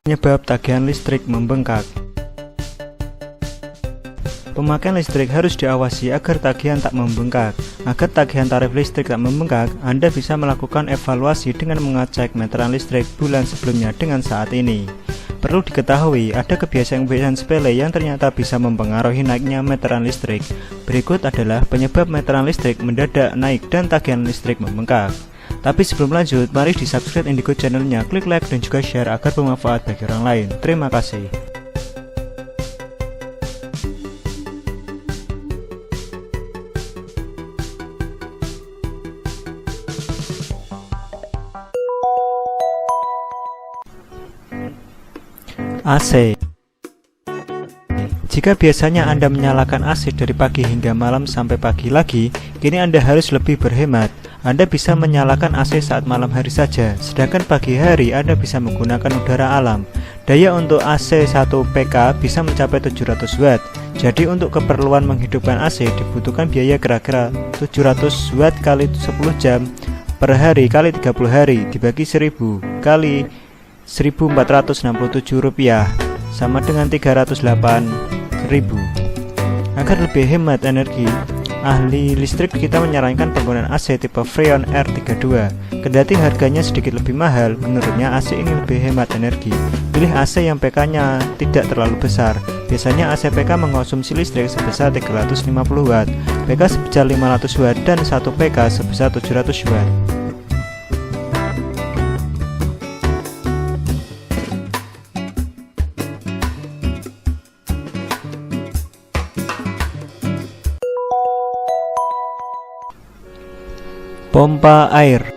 Penyebab tagihan listrik membengkak. Pemakaian listrik harus diawasi agar tagihan tak membengkak. Agar tagihan tarif listrik tak membengkak, Anda bisa melakukan evaluasi dengan mengecek meteran listrik bulan sebelumnya dengan saat ini. Perlu diketahui, ada kebiasaan-kebiasaan sepele yang ternyata bisa mempengaruhi naiknya meteran listrik. Berikut adalah penyebab meteran listrik mendadak naik dan tagihan listrik membengkak. Tapi sebelum lanjut, mari di subscribe Indigo channelnya, klik like dan juga share agar bermanfaat bagi orang lain. Terima kasih. AC. Jika biasanya Anda menyalakan AC dari pagi hingga malam sampai pagi lagi, kini Anda harus lebih berhemat. Anda bisa menyalakan AC saat malam hari saja, sedangkan pagi hari Anda bisa menggunakan udara alam. Daya untuk AC 1 PK bisa mencapai 700 Watt. Jadi untuk keperluan menghidupkan AC dibutuhkan biaya kira-kira 700 Watt kali 10 jam per hari kali 30 hari dibagi 1000 kali 1467 rupiah sama dengan 308.000. Agar lebih hemat energi, ahli listrik kita menyarankan penggunaan AC tipe Freon R32. Kendati harganya sedikit lebih mahal, menurutnya AC ini lebih hemat energi. Pilih AC yang PK-nya tidak terlalu besar. Biasanya AC PK mengonsumsi listrik sebesar 350 Watt, PK sebesar 500 Watt, dan 1 PK sebesar 700 Watt. Pompa air.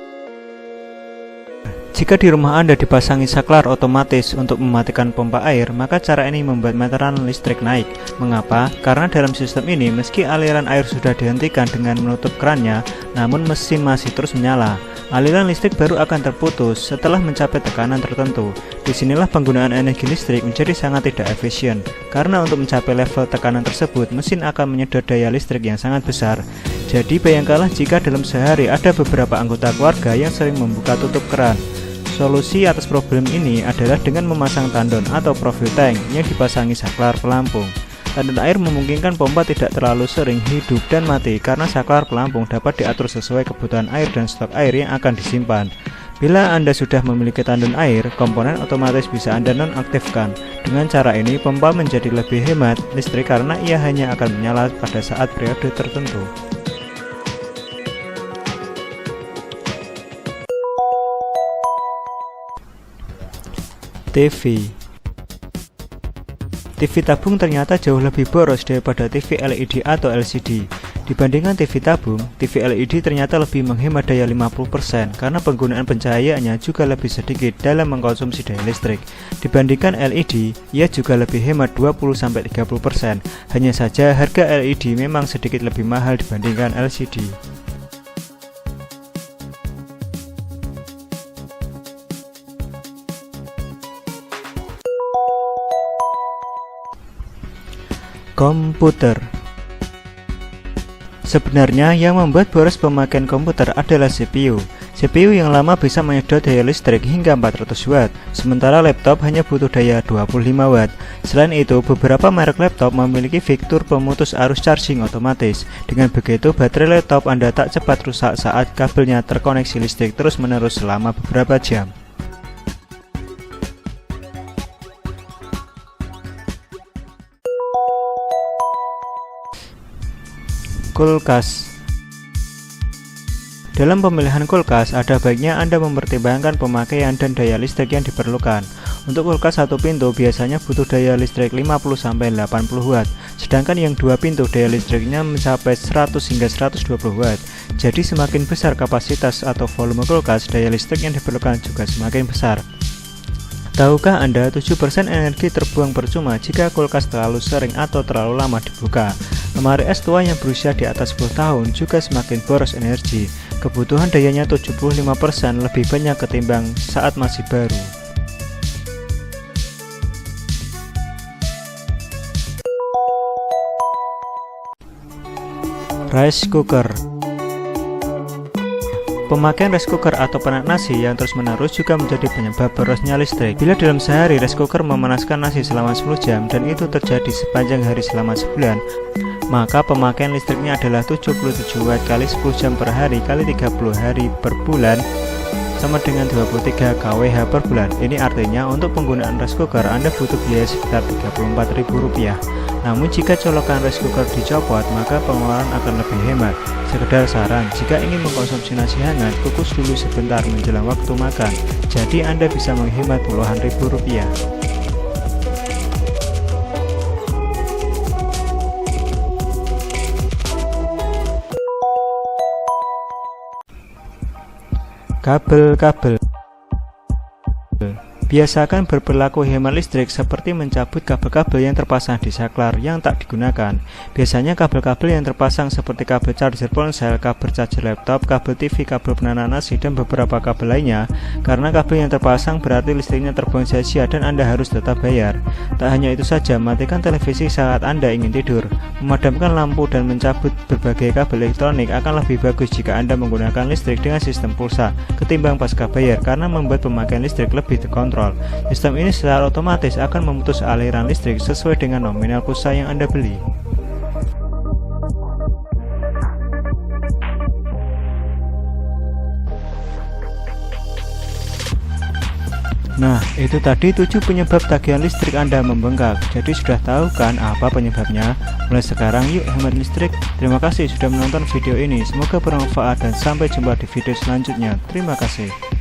Jika di rumah Anda dipasangi saklar otomatis untuk mematikan pompa air, maka cara ini membuat meteran listrik naik. Mengapa? Karena dalam sistem ini, meski aliran air sudah dihentikan dengan menutup kerannya, namun mesin masih terus menyala. Aliran listrik baru akan terputus setelah mencapai tekanan tertentu. Disinilah penggunaan energi listrik menjadi sangat tidak efisien, karena untuk mencapai level tekanan tersebut, mesin akan menyedot daya listrik yang sangat besar. Jadi bayangkanlah jika dalam sehari ada beberapa anggota keluarga yang sering membuka tutup keran. Solusi atas problem ini adalah dengan memasang tandon atau profil tank yang dipasangi saklar pelampung. Tandon air memungkinkan pompa tidak terlalu sering hidup dan mati karena saklar pelampung dapat diatur sesuai kebutuhan air dan stok air yang akan disimpan. Bila Anda sudah memiliki tandon air, komponen otomatis bisa Anda nonaktifkan. Dengan cara ini, pompa menjadi lebih hemat listrik karena ia hanya akan menyala pada saat periode tertentu. TV tabung ternyata jauh lebih boros daripada TV LED atau LCD. Dibandingkan TV tabung, TV LED ternyata lebih menghemat daya 50% karena penggunaan pencahayaannya juga lebih sedikit dalam mengkonsumsi daya listrik. Dibandingkan LED, ia juga lebih hemat 20-30%. Hanya saja harga LED memang sedikit lebih mahal dibandingkan LCD. Komputer. Sebenarnya yang membuat boros pemakaian komputer adalah CPU. CPU yang lama bisa menyedot daya listrik hingga 400 Watt, sementara laptop hanya butuh daya 25 Watt. Selain itu, beberapa merek laptop memiliki fitur pemutus arus charging otomatis. Dengan begitu, baterai laptop Anda tak cepat rusak saat kabelnya terkoneksi listrik terus-menerus selama beberapa jam. Kulkas. Dalam pemilihan kulkas, ada baiknya Anda mempertimbangkan pemakaian dan daya listrik yang diperlukan. Untuk kulkas satu pintu biasanya butuh daya listrik 50-80 Watt, sedangkan yang dua pintu daya listriknya mencapai 100 hingga 120 Watt. Jadi semakin besar kapasitas atau volume kulkas, daya listrik yang diperlukan juga semakin besar. Tahukah Anda 7% energi terbuang percuma jika kulkas terlalu sering atau terlalu lama dibuka? Lemari es tua yang berusia di atas 10 tahun juga semakin boros energi. Kebutuhan dayanya 75% lebih banyak ketimbang saat masih baru. Rice cooker. Pemakaian rice cooker atau penak nasi yang terus-menerus juga menjadi penyebab borosnya listrik. Bila dalam sehari rice cooker memanaskan nasi selama 10 jam dan itu terjadi sepanjang hari selama sebulan, maka pemakaian listriknya adalah 77 watt kali 10 jam per hari kali 30 hari per bulan sama dengan 23 kWh per bulan. Ini artinya untuk penggunaan rice cooker Anda butuh biaya sekitar Rp34.000. Namun jika colokan rice cooker dicopot, maka pengeluaran akan lebih hemat. Sekedar saran, jika ingin mengkonsumsi nasi hangat, kukus dulu sebentar menjelang waktu makan. Jadi Anda bisa menghemat puluhan ribu rupiah. Kabel-kabel. Biasakan berperilaku hemat listrik seperti mencabut kabel-kabel yang terpasang di saklar yang tak digunakan. Biasanya kabel-kabel yang terpasang seperti kabel charger ponsel, kabel charger laptop, kabel TV, kabel penanak nasi, dan beberapa kabel lainnya. Karena kabel yang terpasang berarti listriknya terbuang sia-sia dan Anda harus tetap bayar. Tak hanya itu saja, matikan televisi saat Anda ingin tidur. Memadamkan lampu dan mencabut berbagai kabel elektronik akan lebih bagus jika Anda menggunakan listrik dengan sistem pulsa ketimbang pasca bayar, karena membuat pemakaian listrik lebih terkontrol. Sistem ini secara otomatis akan memutus aliran listrik sesuai dengan nominal pulsa yang Anda beli. Nah, itu tadi 7 penyebab tagihan listrik Anda membengkak. Jadi sudah tahu kan apa penyebabnya? Mulai sekarang yuk hemat listrik. Terima kasih sudah menonton video ini. Semoga bermanfaat dan sampai jumpa di video selanjutnya. Terima kasih.